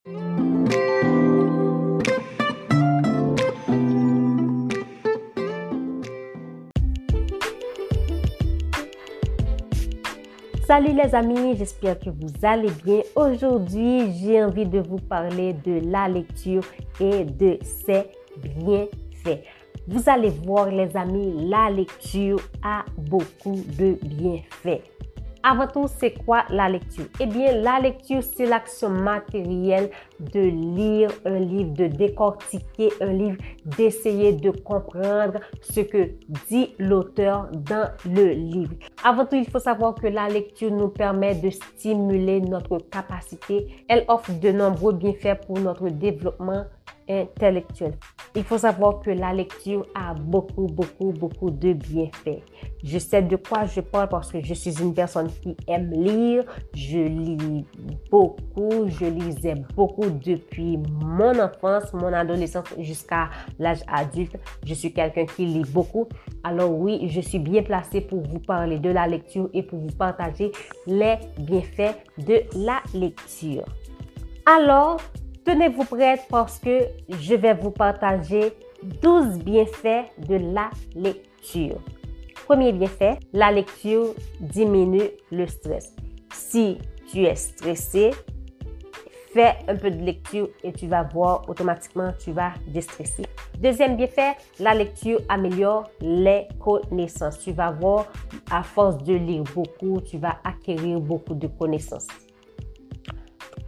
Salut les amis, j'espère que vous allez bien. Aujourd'hui, j'ai envie de vous parler de la lecture et de ses bienfaits. Vous allez voir les amis, la lecture a beaucoup de bienfaits. Avant tout, c'est quoi la lecture? Eh bien, la lecture, c'est l'action matérielle de lire un livre, de décortiquer un livre, d'essayer de comprendre ce que dit l'auteur dans le livre. Avant tout, il faut savoir que la lecture nous permet de stimuler notre capacité. Elle offre de nombreux bienfaits pour notre développement intellectuel. Il faut savoir que la lecture a beaucoup de bienfaits. Je sais de quoi je parle parce que je suis une personne qui aime lire. Je lis beaucoup, je lisais beaucoup depuis mon enfance, mon adolescence jusqu'à l'âge adulte. Je suis quelqu'un qui lit beaucoup. Alors oui, je suis bien placée pour vous parler de la lecture et pour vous partager les bienfaits de la lecture. Alors, tenez-vous prête parce que je vais vous partager 12 bienfaits de la lecture. Premier bienfait, la lecture diminue le stress. Si tu es stressé, fais un peu de lecture et tu vas voir automatiquement, tu vas déstresser. Deuxième bienfait, la lecture améliore les connaissances. Tu vas voir, à force de lire beaucoup, tu vas acquérir beaucoup de connaissances.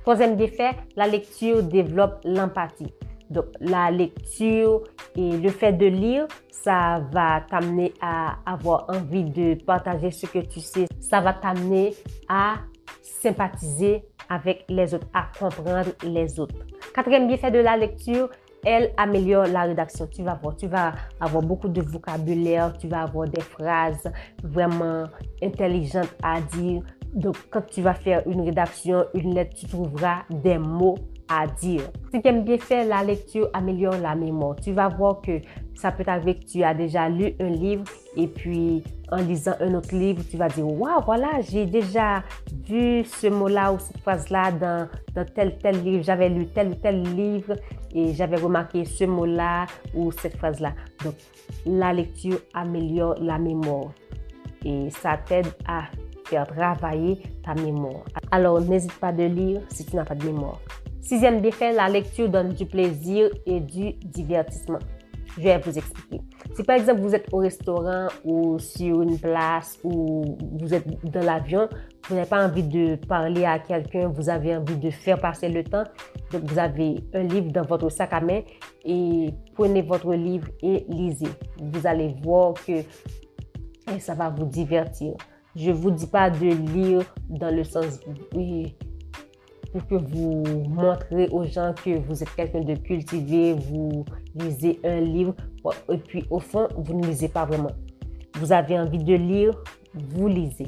Troisième bienfait, la lecture développe l'empathie. Donc, la lecture et le fait de lire, ça va t'amener à avoir envie de partager ce que tu sais. Ça va t'amener à sympathiser avec les autres, à comprendre les autres. Quatrième bienfait de la lecture, elle améliore la rédaction. Tu vas voir, tu vas avoir beaucoup de vocabulaire, tu vas avoir des phrases vraiment intelligentes à dire. Donc, quand tu vas faire une rédaction, une lettre, tu trouveras des mots à dire. Cinquième bienfait, la lecture améliore la mémoire. Tu vas voir que ça peut arriver que tu as déjà lu un livre et puis en lisant un autre livre, tu vas dire « Waouh, voilà, j'ai déjà vu ce mot-là ou cette phrase-là dans tel livre. J'avais lu tel ou tel livre et j'avais remarqué ce mot-là ou cette phrase-là. » Donc, la lecture améliore la mémoire et ça t'aide à faire travailler ta mémoire. Alors, n'hésite pas de lire si tu n'as pas de mémoire. Sixième bienfait, la lecture donne du plaisir et du divertissement. Je vais vous expliquer. Si par exemple, vous êtes au restaurant ou sur une place ou vous êtes dans l'avion, vous n'avez pas envie de parler à quelqu'un, vous avez envie de faire passer le temps. Donc, vous avez un livre dans votre sac à main et prenez votre livre et lisez. Vous allez voir que ça va vous divertir. Je ne vous dis pas de lire dans le sens pour que vous montrez aux gens que vous êtes quelqu'un de cultivé, vous lisez un livre et puis au fond, vous ne lisez pas vraiment. Vous avez envie de lire, vous lisez.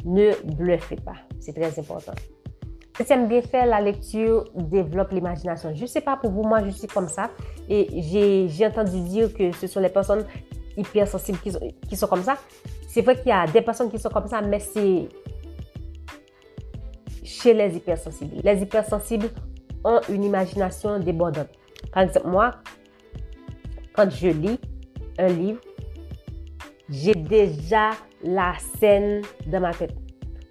Ne bluffez pas, c'est très important. Septième bienfait, la lecture développe l'imagination. Je ne sais pas pour vous, moi je suis comme ça et j'ai entendu dire que ce sont les personnes hypersensibles qui sont comme ça. C'est vrai qu'il y a des personnes qui sont comme ça, mais c'est chez les hypersensibles. Les hypersensibles ont une imagination débordante. Par exemple, moi, quand je lis un livre, j'ai déjà la scène dans ma tête.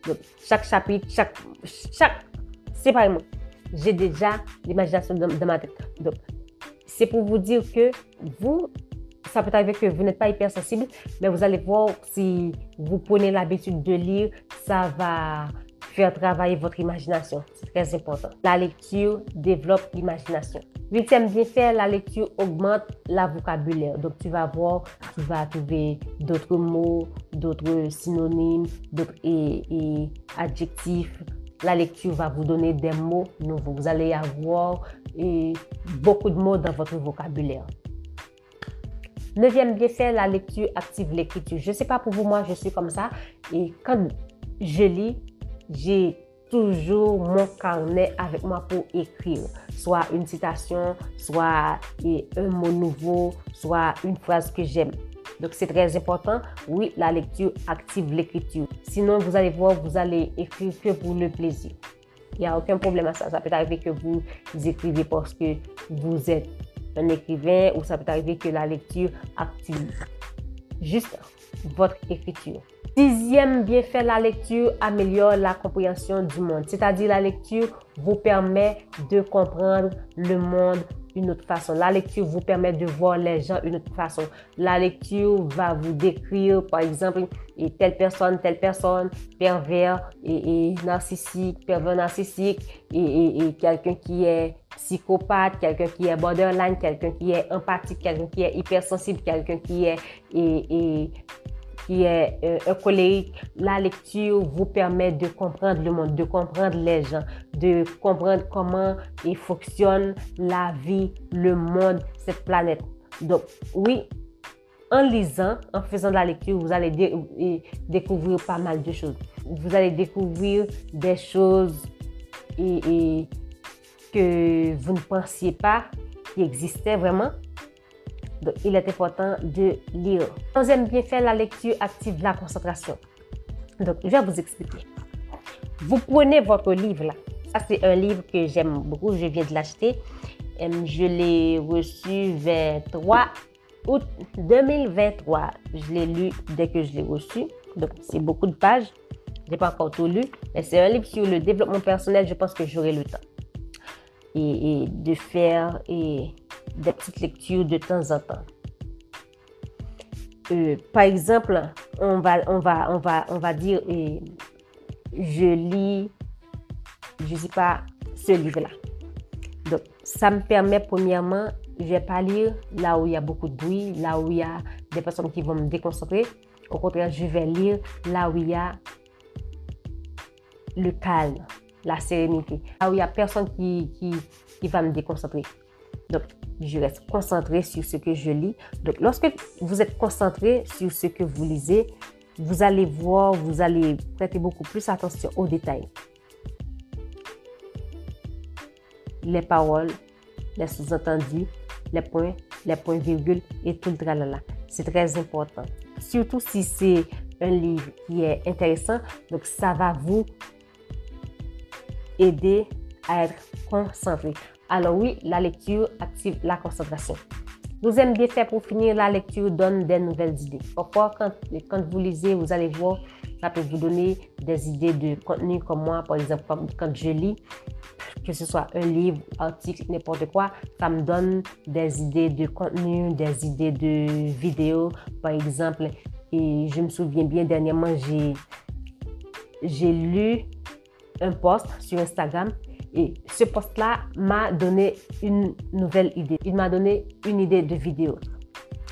Donc, chaque chapitre, chaque séparément, j'ai déjà l'imagination dans ma tête. Donc, c'est pour vous dire que ça peut arriver que vous n'êtes pas hypersensible, mais vous allez voir si vous prenez l'habitude de lire, ça va faire travailler votre imagination. C'est très important. La lecture développe l'imagination. Huitième bienfait, la lecture augmente la vocabulaire. Donc, tu vas voir, tu vas trouver d'autres mots, d'autres synonymes, d'autres adjectifs. La lecture va vous donner des mots nouveaux. Vous allez avoir beaucoup de mots dans votre vocabulaire. Neuvième bienfait, la lecture active l'écriture. Je ne sais pas pour vous, moi je suis comme ça. Et quand je lis, j'ai toujours mon carnet avec moi pour écrire. Soit une citation, soit un mot nouveau, soit une phrase que j'aime. Donc c'est très important. Oui, la lecture active l'écriture. Sinon, vous allez voir, vous allez écrire que pour le plaisir. Il n'y a aucun problème à ça. Ça peut arriver que vous écrivez parce que vous êtes un écrivain ou ça peut arriver que la lecture active juste votre écriture. 6e bienfait, la lecture améliore la compréhension du monde. C'est-à-dire la lecture vous permet de comprendre le monde d'une autre façon. La lecture vous permet de voir les gens d'une autre façon. La lecture va vous décrire, par exemple, telle personne, pervers et narcissique, pervers narcissique, et quelqu'un qui est psychopathe, quelqu'un qui est borderline, quelqu'un qui est empathique, quelqu'un qui est hypersensible, quelqu'un qui est un colérique. La lecture vous permet de comprendre le monde, de comprendre les gens, de comprendre comment fonctionne la vie, le monde, cette planète. Donc oui, en lisant, en faisant de la lecture, vous allez découvrir pas mal de choses. Vous allez découvrir des choses que vous ne pensiez pas qui existaient vraiment. Donc, il est important de lire. 11e bienfait, la lecture active la concentration. Donc, je vais vous expliquer. Vous prenez votre livre là. Ça, c'est un livre que j'aime beaucoup. Je viens de l'acheter. Je l'ai reçu 23 août 2023. Je l'ai lu dès que je l'ai reçu. Donc, c'est beaucoup de pages. Je n'ai pas encore tout lu. Mais c'est un livre sur le développement personnel. Je pense que j'aurai le temps. Et de faire des petites lectures de temps en temps. Par exemple, on va dire, je lis, je sais pas, ce livre-là. Donc, ça me permet, premièrement, je vais pas lire là où il y a beaucoup de bruit, là où il y a des personnes qui vont me déconcentrer. Au contraire, je vais lire là où il y a le calme, la sérénité, là où il y a personne qui va me déconcentrer. Donc, je reste concentré sur ce que je lis. Donc, lorsque vous êtes concentré sur ce que vous lisez, vous allez voir, vous allez prêter beaucoup plus attention aux détails. Les paroles, les sous-entendus, les points, virgules et tout le tralala. C'est très important. Surtout si c'est un livre qui est intéressant. Donc, ça va vous aider à être concentré. Alors oui, la lecture active la concentration. 12e bienfait, pour finir, la lecture donne des nouvelles idées. Parfois, quand vous lisez, vous allez voir, ça peut vous donner des idées de contenu comme moi, par exemple, quand je lis, que ce soit un livre, article, n'importe quoi, ça me donne des idées de contenu, des idées de vidéos, par exemple. Et je me souviens bien, dernièrement, j'ai lu un post sur Instagram. Et ce post-là m'a donné une nouvelle idée. Il m'a donné une idée de vidéo.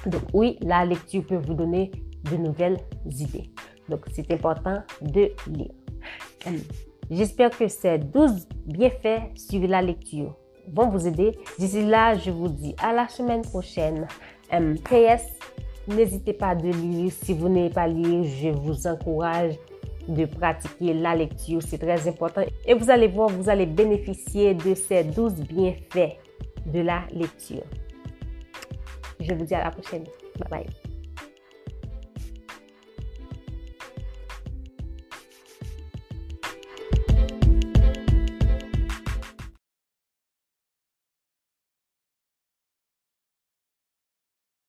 Donc oui, la lecture peut vous donner de nouvelles idées. Donc c'est important de lire. J'espère que ces 12 bienfaits sur la lecture vont vous aider. D'ici là, je vous dis à la semaine prochaine. PS, n'hésitez pas de lire. Si vous n'avez pas lire, je vous encourage de pratiquer la lecture, c'est très important. Et vous allez voir, vous allez bénéficier de ces 12 bienfaits de la lecture. Je vous dis à la prochaine. Bye bye.